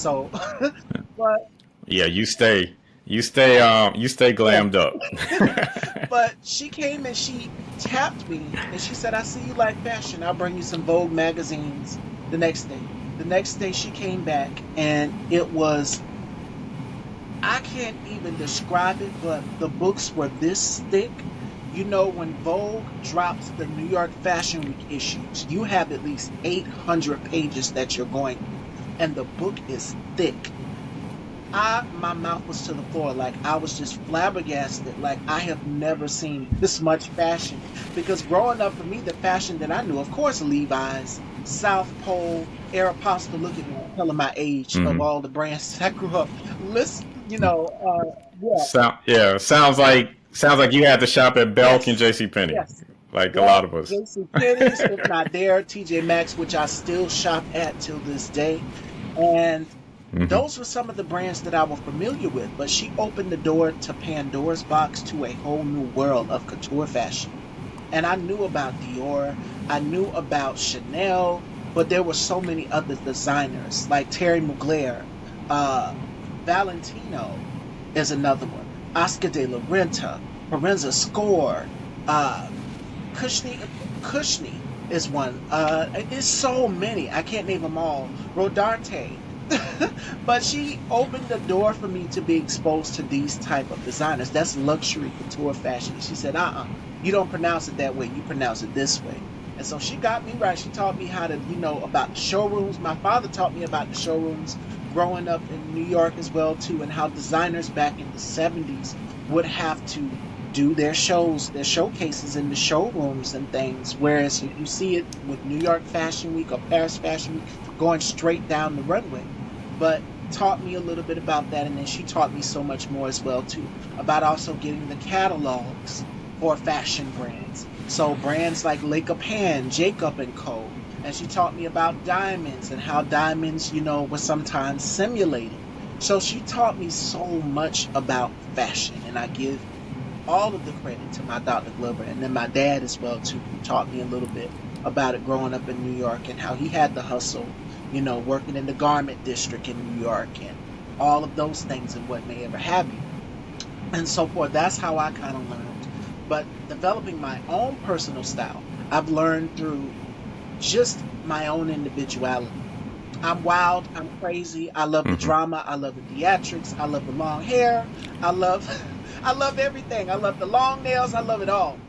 So, but Yeah, you stay glammed yes. up. But she came and she tapped me and she said, I see you like fashion. I'll bring you some Vogue magazines the next day. The next day she came back and it was, I can't even describe it, but the books were this thick. You know, when Vogue drops the New York Fashion Week issues, you have at least 800 pages that you're going through, and the book is thick. My mouth was to the floor, like I was just flabbergasted, like I have never seen this much fashion. Because growing up for me, the fashion that I knew, of course, Levi's, South Pole, Aeropostale. Look at me, I'm telling my age of Hmm. all the brands that I grew up. Listen, yeah, Sounds like you had to shop at Belk and yes, JCPenney, yes. like a lot Well, of us. JCPenney's, if not there, TJ Maxx, which I still shop at till this day. And Hmm. those were some of the brands that I was familiar with, but she opened the door to Pandora's box to a whole new world of couture fashion. And I knew about Dior, I knew about Chanel, but there were so many other designers like Terry Mugler, uh, Valentino is another one, Oscar de la Renta, Lorenza Score, uh, Kushney, Kushney is one. It's so many. I can't name them all. Rodarte. But she opened the door for me to be exposed to these type of designers. That's luxury couture fashion. She said, you don't pronounce it that way. You pronounce it this way. And so she got me right. She taught me how to, about the showrooms. My father taught me about the showrooms growing up in New York as well too, and how designers back in the 70s would have to do their shows, their showcases in the showrooms and things. Whereas you see it with New York Fashion Week or Paris Fashion Week going straight down the runway. But taught me a little bit about that, and then she taught me so much more as well too, about also getting the catalogs for fashion brands. So brands like Lake of Pan, Jacob and Co. And she taught me about diamonds and how diamonds, were sometimes simulated. So she taught me so much about fashion, and I give all of the credit to my Dr. Glover and then my dad as well too, who taught me a little bit about it growing up in New York and how he had the hustle, working in the garment district in New York and all of those things and what may ever have you and so forth. That's how I kind of learned. But developing my own personal style, I've learned through just my own individuality. I'm wild, I'm crazy, I love the Hmm. drama, I love the theatrics, I love the long hair, I love I love everything. I love the long nails, I love it all.